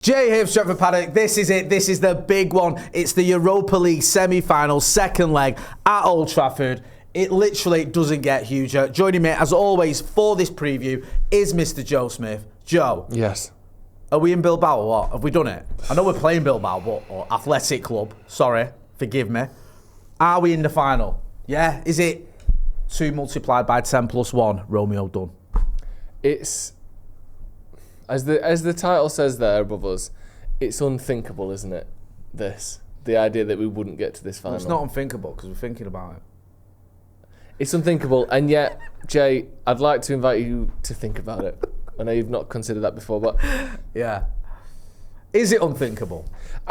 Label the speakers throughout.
Speaker 1: Jay here, Stretford, Paddock. This is it. This is the big one. It's the Europa League semi-final, second leg at Old Trafford. It literally doesn't get huger. Joining me, as always, for this preview is Mr. Joe Smith. Joe.
Speaker 2: Yes.
Speaker 1: Are we in Bilbao or what? Have we done it? I know we're playing Bilbao, or Athletic Club. Sorry, forgive me. Are we in the final? Yeah. Is it 2 multiplied by 10 plus 1? Romeo done.
Speaker 2: It's... As the title says there above us, it's unthinkable, isn't it? The idea that we wouldn't get to this final.
Speaker 1: Well, it's not unthinkable because we're thinking about it.
Speaker 2: It's unthinkable, and yet, Jay, I'd like to invite you to think about it. I know you've not considered that before, but
Speaker 1: yeah, is it unthinkable?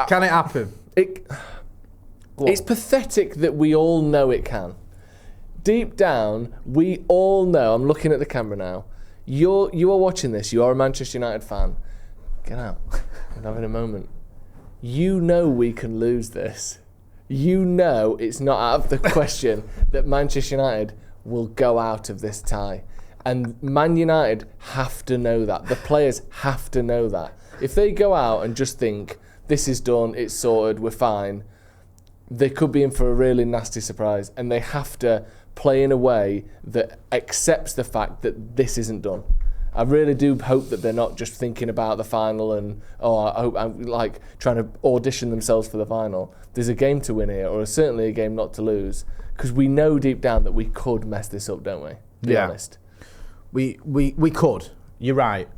Speaker 1: Can it happen?
Speaker 2: It's pathetic that we all know it can. Deep down, we all know. I'm looking at the camera now. You are watching this. You are a Manchester United fan. Get out. I'm having a moment. You know we can lose this. You know it's not out of the question that Manchester United will go out of this tie. And Man United have to know that. The players have to know that. If they go out and just think, this is done, it's sorted, we're fine, they could be in for a really nasty surprise. And they have to play in a way that accepts the fact that this isn't done. I really do hope that they're not just thinking about the final and, I hope I'm like trying to audition themselves for the final. There's a game to win here, or certainly a game not to lose, because we know deep down that we could mess this up, don't we? Be honest.
Speaker 1: We could. You're right.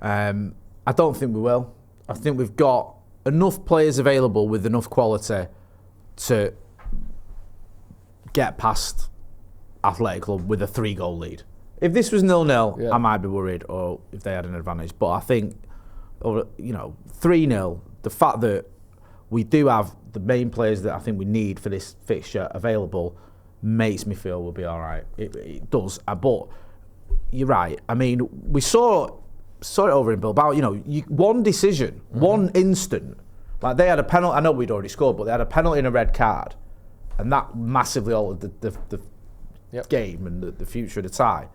Speaker 1: I don't think we will. I think we've got enough players available with enough quality to get past Athletic Club with a 3-goal lead. If this was 0-0, I might be worried, or if they had an advantage. But I think, 3-0, the fact that we do have the main players that I think we need for this fixture available makes me feel we'll be all right. It does. But you're right. I mean, we saw it over in Bilbao. One decision, one instant. Like, they had a penalty. I know we'd already scored, but they had a penalty and a red card. And that massively altered the game and the future of the tie.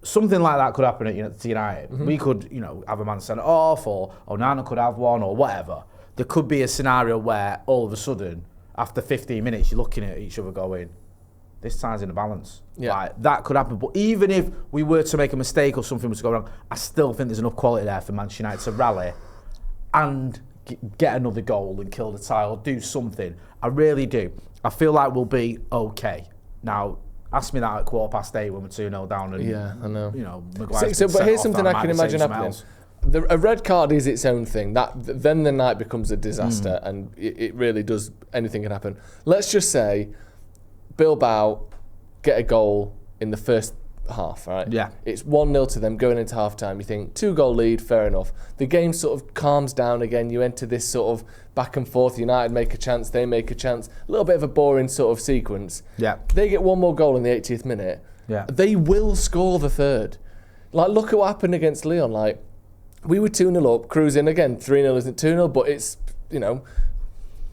Speaker 1: Something like that could happen at United. We could, have a man sent off, or Onana could have one, or whatever. There could be a scenario where all of a sudden, after 15 minutes, you're looking at each other going, this tie's in the balance. Yeah. Like, that could happen. But even if we were to make a mistake or something was to go wrong, I still think there's enough quality there for Manchester United to rally and get another goal and kill the tie or do something. I really do. I feel like we'll be okay. Now, ask me that at 8:15 when we're 2-0 down and,
Speaker 2: I know.
Speaker 1: Maguire's
Speaker 2: but here's something I can imagine happening. A red card is its own thing. Then the night becomes a disaster, and it really does. Anything can happen. Let's just say Bilbao get a goal in the first half, right? Yeah. It's 1-0 to them going into half-time. You think, 2-goal lead, fair enough. The game sort of calms down again. You enter this sort of back and forth. United make a chance, they make a chance. A little bit of a boring sort of sequence. Yeah. They get one more goal in the 80th minute. Yeah. They will score the third. Like, look at what happened against Lyon. Like, we were 2-0 up, cruising again. 3-0 isn't 2-0, but it's,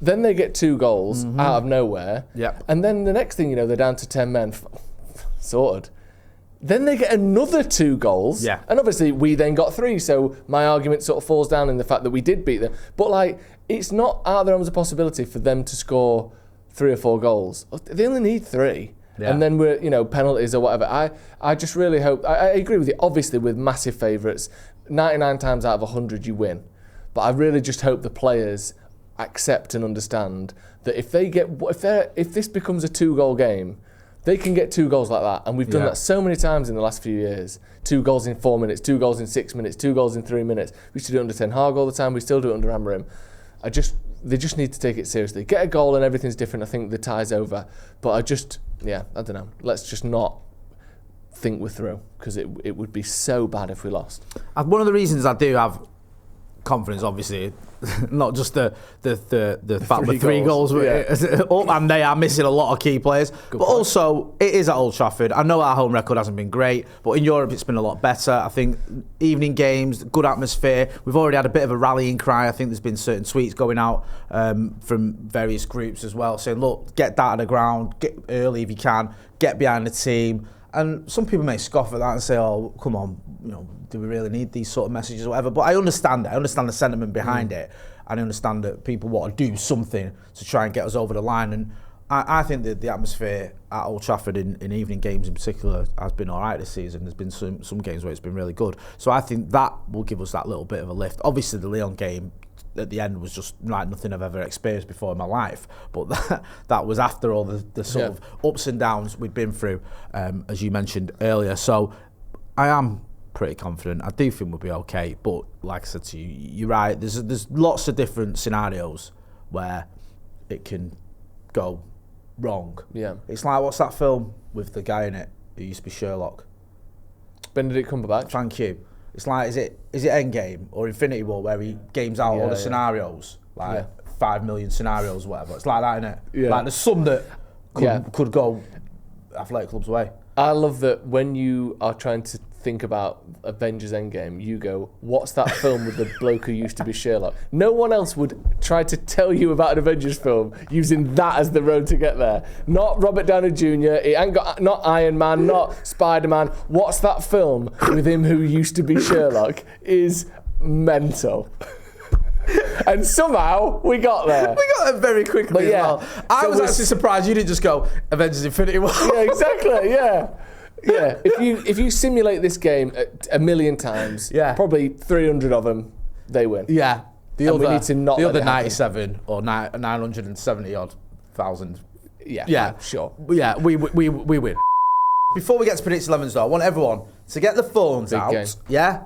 Speaker 2: Then they get 2 goals out of nowhere. Yep. And then the next thing you know, they're down to 10 men. Sorted. Then they get another 2 goals. Yeah. And obviously we then got 3, so my argument sort of falls down in the fact that we did beat them. But like, it's not out of the realms of possibility for them to score 3 or 4 goals. They only need 3. Yeah. And then we're, penalties or whatever. I just really hope, I agree with you, obviously with massive favourites, 99 times out of 100 you win. But I really just hope the players accept and understand that if this becomes a 2-goal game, they can get 2 goals like that, and we've done that so many times in the last few years. 2 goals in 4 minutes, 2 goals in 6 minutes, 2 goals in 3 minutes. We used to do it under Ten Hag all the time. We still do it under Amorim. They just need to take it seriously. Get a goal and everything's different. I think the tie's over. But I don't know. Let's just not think we're through, because it would be so bad if we lost.
Speaker 1: One of the reasons I do have confidence, obviously, not just the fact that 3 goals and they are missing a lot of key players, but also it is at Old Trafford. I know our home record hasn't been great, but in Europe it's been a lot better. I think evening games, good atmosphere. We've already had a bit of a rallying cry. I think there's been certain tweets going out from various groups as well, saying, look, get that on the ground, get early if you can, get behind the team. And some people may scoff at that and say, "Oh, come on, do we really need these sort of messages or whatever?" But I understand it. I understand the sentiment behind it, and I understand that people want to do something to try and get us over the line. And I think that the atmosphere at Old Trafford in evening games in particular has been all right this season. There's been some games where it's been really good. So I think that will give us that little bit of a lift. Obviously, the Lyon game at the end was just like nothing I've ever experienced before in my life. But that was after all the sort of ups and downs we'd been through, as you mentioned earlier. So I am pretty confident. I do think we'll be okay. But like I said to you, you're right. There's lots of different scenarios where it can go wrong.
Speaker 2: Yeah.
Speaker 1: It's like, what's that film with the guy in it who used to be Sherlock?
Speaker 2: Benedict Cumberbatch.
Speaker 1: Thank you. It's like, is it Endgame or Infinity War where he games out all the scenarios, like 5 million scenarios, whatever. It's like that, innit?
Speaker 2: Yeah.
Speaker 1: Like there's some that could go athletic clubs away.
Speaker 2: I love that when you are trying to think about Avengers Endgame, you go, what's that film with the bloke who used to be Sherlock? No one else would try to tell you about an Avengers film using that as the road to get there. Not Robert Downey Jr., it ain't got, not Iron Man, not Spider-Man. What's that film with him who used to be Sherlock is mental. And somehow we got there.
Speaker 1: We got there very quickly as well. I was actually surprised you didn't just go Avengers Infinity War.
Speaker 2: Yeah, exactly, yeah. Yeah, if you simulate this game a million times, probably 300 of them, they win.
Speaker 1: Yeah. The
Speaker 2: we need to not
Speaker 1: the other 97 or 970 odd thousand.
Speaker 2: Yeah, sure.
Speaker 1: Yeah, we win. Before we get to Predicted 11s though, I want everyone to get the phones out.
Speaker 2: Game.
Speaker 1: Yeah?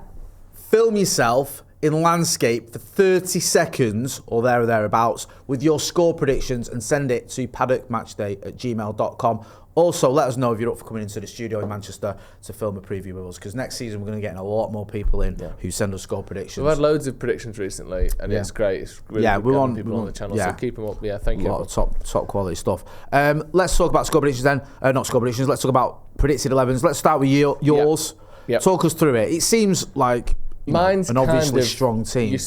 Speaker 1: Film yourself in landscape for 30 seconds or there or thereabouts with your score predictions and send it to paddockmatchday@gmail.com. Also, let us know if you're up for coming into the studio in Manchester to film a preview with us, because next season we're going to get a lot more people in who send us score predictions.
Speaker 2: We've had loads of predictions recently, and it's great. It's really good
Speaker 1: we want
Speaker 2: people on the channel, so keep them up. Yeah, thank you.
Speaker 1: A lot of top quality stuff. Let's talk about score predictions then. Not score predictions, let's talk about predicted 11s. Let's start with yours.
Speaker 2: Yep.
Speaker 1: Talk us through it. It seems like
Speaker 2: mine's
Speaker 1: an obviously
Speaker 2: kind of
Speaker 1: strong team.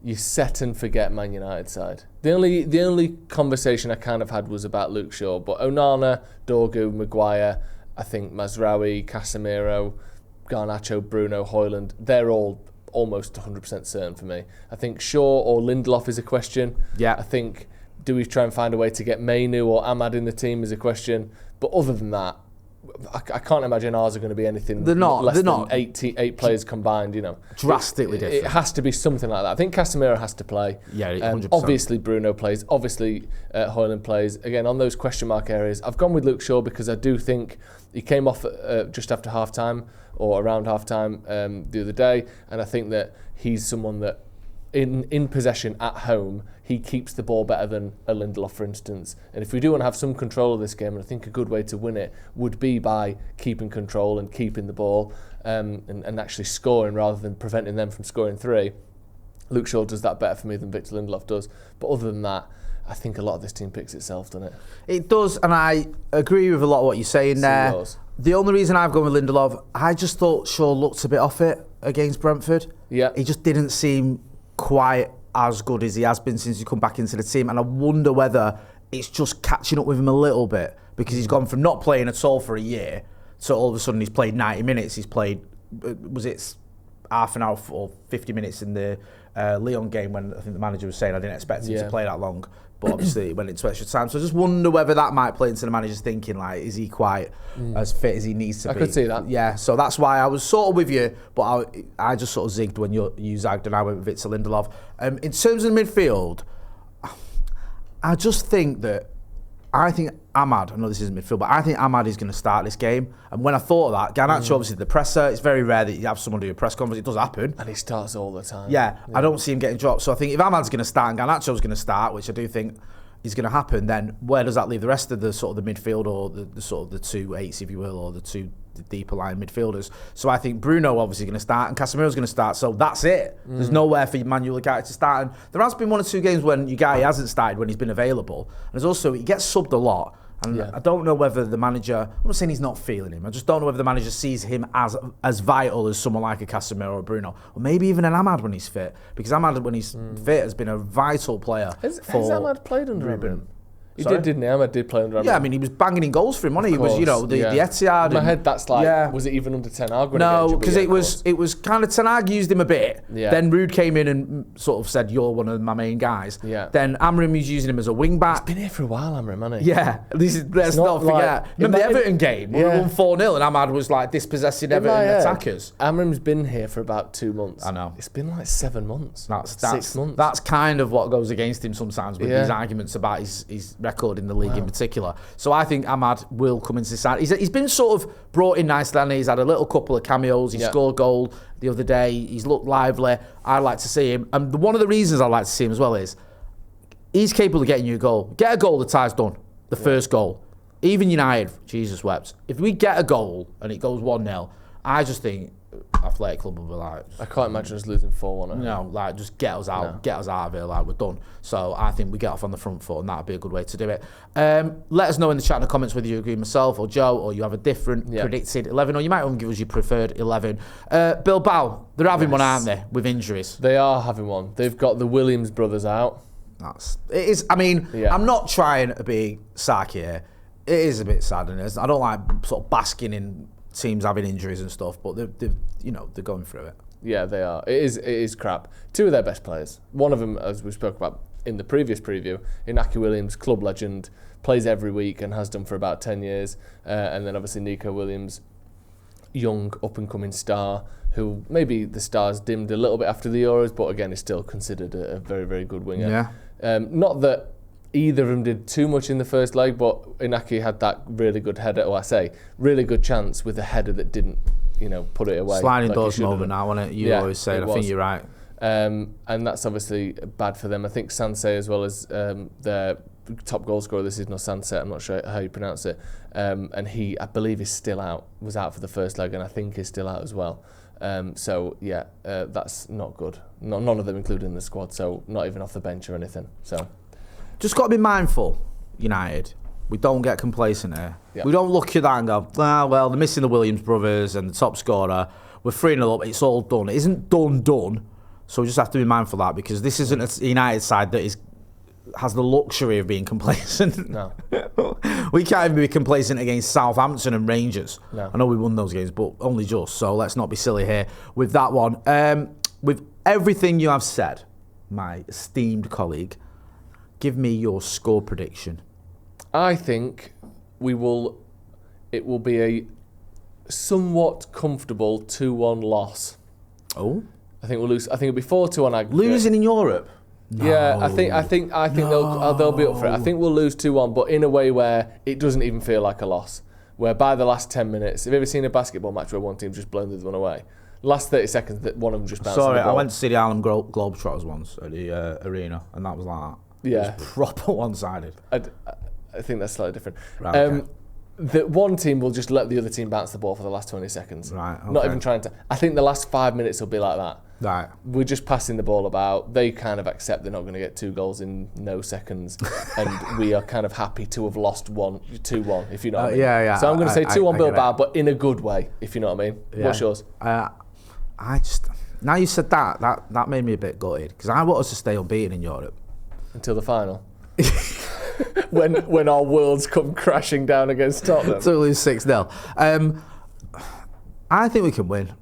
Speaker 2: You set and forget Man United side. The only conversation I kind of had was about Luke Shaw, but Onana, Dorgu, Maguire, I think Mazraoui, Casemiro, Garnacho, Bruno, Højlund, they're all almost 100% certain for me. I think Shaw or Lindelof is a question.
Speaker 1: Yeah.
Speaker 2: I think, do we try and find a way to get Mainu or Ahmad in the team is a question. But other than that, I can't imagine ours are going to be anything less than 8 players combined,
Speaker 1: Drastically different.
Speaker 2: It has to be something like that. I think Casemiro has to play.
Speaker 1: Yeah, 100%.
Speaker 2: Obviously Bruno plays. Obviously Højlund plays. Again, on those question mark areas, I've gone with Luke Shaw because I do think he came off just after half-time or around half-time the other day, and I think that he's someone that in possession at home, he keeps the ball better than a Lindelof, for instance. And if we do want to have some control of this game, and I think a good way to win it would be by keeping control and keeping the ball and actually scoring rather than preventing them from scoring 3. Luke Shaw does that better for me than Victor Lindelof does. But other than that, I think a lot of this team picks itself, doesn't it? It
Speaker 1: does, and I agree with a lot of what you're saying there.
Speaker 2: Yours.
Speaker 1: The only reason I've gone with Lindelof, I just thought Shaw looked a bit off it against Brentford.
Speaker 2: Yeah.
Speaker 1: He just didn't seem quite as good as he has been since he's come back into the team, and I wonder whether it's just catching up with him a little bit, because he's gone from not playing at all for a year to all of a sudden he's played 90 minutes. He's played, was it half an hour or 50 minutes in the Lyon game, when I think the manager was saying I didn't expect him to play that long, but obviously it went into extra time. So I just wonder whether that might play into the manager's thinking, like, is he quite as fit as he needs to be?
Speaker 2: I could see that.
Speaker 1: Yeah, so that's why I was sort of with you, but I just sort of zigged when you zagged and I went with Victor Lindelof. In terms of the midfield, I just think that, I think Ahmad, I know this isn't midfield, but I think Ahmad is going to start this game. And when I thought of that, Garnacho obviously the presser, it's very rare that you have someone do a press conference. It does happen.
Speaker 2: And he starts all the time.
Speaker 1: Yeah, I don't see him getting dropped. So I think if Ahmad's going to start and Garnacho's going to start, which I do think is going to happen, then where does that leave the rest of the sort of the midfield, or the sort of the 2 eights, if you will, or the deeper line midfielders? So I think Bruno obviously going to start and Casemiro's going to start. So that's it. There's nowhere for Manuel Ugarte to start. And there has been 1 or 2 games when Ugarte hasn't started when he's been available. And there's also, he gets subbed a lot. And I don't know whether the manager, I'm not saying he's not feeling him, I just don't know whether the manager sees him as vital as someone like a Casemiro or Bruno, or maybe even an Ahmad when he's fit, because Ahmad when he's fit has been a vital player.
Speaker 2: Has Ahmad played under Ruben? He did, didn't he? Ahmed did play under Amram.
Speaker 1: Yeah, I mean, he was banging in goals for him, wasn't he? He was, you know, the Etihad.
Speaker 2: In my head, that's like, was it even under Ten Hag?
Speaker 1: No, because it was kind of Ten Hag used him a bit.
Speaker 2: Yeah.
Speaker 1: Then Ruud came in and sort of said, "You're one of my main guys."
Speaker 2: Yeah.
Speaker 1: Then Amram was using him as a wing back.
Speaker 2: He's been here for a while, Amram, hasn't he?
Speaker 1: Yeah, let's not forget. Remember the Everton game? We won 4-0 and Ahmad was like dispossessing Everton attackers.
Speaker 2: Amram's been here for about 2 months.
Speaker 1: I know.
Speaker 2: It's been like 7 months.
Speaker 1: That's
Speaker 2: 6 months.
Speaker 1: That's kind of what goes against him sometimes with these arguments about his record in the league in particular. So I think Ahmad will come into the side. He's been sort of brought in nicely, and he's had a little couple of cameos. He scored a goal the other day. He's looked lively. I'd like to see him. And one of the reasons I'd like to see him as well is he's capable of getting you a goal. Get a goal, the tie's done. The first goal. Even United, Jesus wept. If we get a goal and it goes 1-0, I just think Athletic Club will be like...
Speaker 2: I can't imagine us losing 4-1.
Speaker 1: No, like, just get us out. No. Get us out of here, like, we're done. So I think we get off on the front foot, and that'd be a good way to do it. Let us know in the chat in the comments whether you agree with myself or Joe, or you have a different predicted 11, or you might even give us your preferred 11. Bilbao, they're having one, aren't they, with injuries?
Speaker 2: They are having one. They've got the Williams brothers out.
Speaker 1: It is. I mean, I'm not trying to be sarky here. It is a bit sad, and I don't like sort of basking in teams having injuries and stuff, but they're going through it.
Speaker 2: Yeah, they are. It is crap. 2 of their best players. One of them, as we spoke about in the previous preview, Inaki Williams, club legend, plays every week and has done for about 10 years. And then obviously Nico Williams, young up-and-coming star, who maybe the stars dimmed a little bit after the Euros, but again is still considered a very, very good winger. Yeah. Not that either of them did too much in the first leg, but Inaki had that really good header, really good chance with a header that didn't, put it away.
Speaker 1: Sliding doors moment now, wasn't it? You always say it. I think you're right.
Speaker 2: And that's obviously bad for them. I think Sanse, as well as their top goal scorer this season, or Sanse, I'm not sure how you pronounce it, and he, I believe, is still out, was out for the first leg, and I think is still out as well. That's not good. None of them included in the squad, so not even off the bench or anything. So, just
Speaker 1: got to be mindful, United. We don't get complacent here. Yep. We don't look at that and go, well, they're missing the Williams brothers and the top scorer. We're 3-0 up. It's all done. It isn't done. So we just have to be mindful of that, because this isn't a United side that has the luxury of being complacent. No. We can't even be complacent against Southampton and Rangers. No. I know we won those games, but only just. So let's not be silly here with that one. With everything you have said, my esteemed colleague, give me your score prediction.
Speaker 2: I think it will be a somewhat comfortable 2-1 loss.
Speaker 1: Oh?
Speaker 2: I think we'll lose. I think it'll be 4-2 on aggregate.
Speaker 1: Losing in Europe?
Speaker 2: No. Yeah, I think they'll be up for it. I think we'll lose 2-1, but in a way where it doesn't even feel like a loss. Where by the last 10 minutes, have you ever seen a basketball match where one team's just blown the other one away? Last 30 seconds, that one of them just bounced the ball.
Speaker 1: I went to see the Harlem Globetrotters once at the arena, and that was like that.
Speaker 2: Yeah.
Speaker 1: It was proper one-sided.
Speaker 2: I think that's slightly different.
Speaker 1: Right, okay.
Speaker 2: The one team will just let the other team bounce the ball for the last 20 seconds.
Speaker 1: Right, okay.
Speaker 2: Not even trying to. I think the last 5 minutes will be like that.
Speaker 1: Right.
Speaker 2: We're just passing the ball about. They kind of accept they're not going to get 2 goals in no seconds. And we are kind of happy to have lost 2-1, if you know what I mean.
Speaker 1: Yeah.
Speaker 2: So I'm going to say 2-1 Bilbao, but in a good way, if you know what I mean.
Speaker 1: Yeah.
Speaker 2: What's yours?
Speaker 1: Now you said that made me a bit gutted, because I want us to stay unbeaten in Europe.
Speaker 2: Until the final. when our worlds come crashing down against Tottenham.
Speaker 1: To lose 6-0. I think we can win.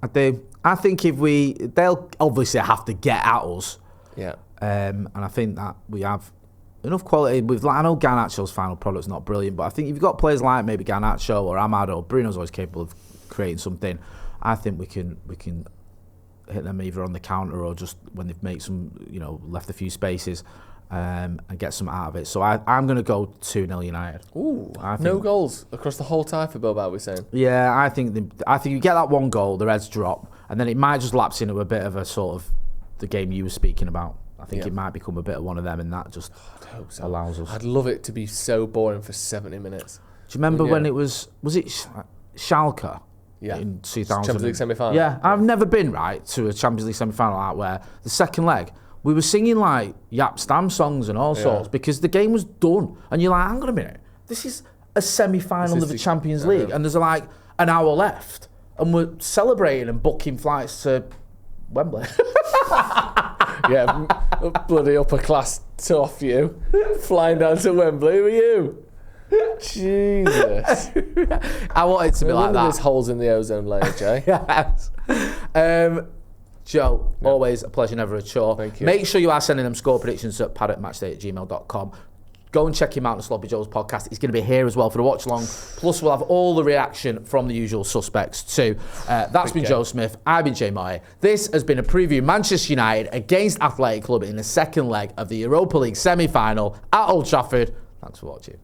Speaker 1: I do. I think they'll obviously have to get at us.
Speaker 2: Yeah.
Speaker 1: And I think that we have enough quality. I know Garnacho's final product's not brilliant, but I think if you've got players like maybe Garnacho or Amad or Bruno's always capable of creating something, I think we can hit them either on the counter or just when they've made some, left a few spaces. And get some out of it. So I'm going to go 2-0 United.
Speaker 2: Ooh, no goals across the whole tie for Bilbao, we're saying.
Speaker 1: Yeah, I think you get that one goal, the heads drop, and then it might just lapse into a bit of a sort of the game you were speaking about. I think it might become a bit of one of them, and that just allows us.
Speaker 2: I'd love it to be so boring for 70 minutes.
Speaker 1: Do you remember when it was it Schalke?
Speaker 2: Yeah.
Speaker 1: In 2000.
Speaker 2: Champions League semi-final.
Speaker 1: Yeah, I've never been to a Champions League semi-final like where the second leg, we were singing like Yap Stam songs and all sorts because the game was done. And you're like, hang on a minute, this is a semi-final of the Champions League and there's like an hour left and we're celebrating and booking flights to Wembley.
Speaker 2: Yeah, bloody upper class tough you. Flying down to Wembley, who are you? Jesus.
Speaker 1: I want it to be like that.
Speaker 2: There's holes in the ozone layer, Jay.
Speaker 1: Yes. Joe, always a pleasure, never a chore.
Speaker 2: Thank you.
Speaker 1: Make sure you are sending them score predictions at paddockmatchday@gmail.com. Go and check him out on the Sloppy Joe's podcast. He's going to be here as well for the watch along. Plus, we'll have all the reaction from the usual suspects too. That's been Joe Smith. I've been Jay Moy. This has been a preview Manchester United against Athletic Club in the second leg of the Europa League semi-final at Old Trafford. Thanks for watching.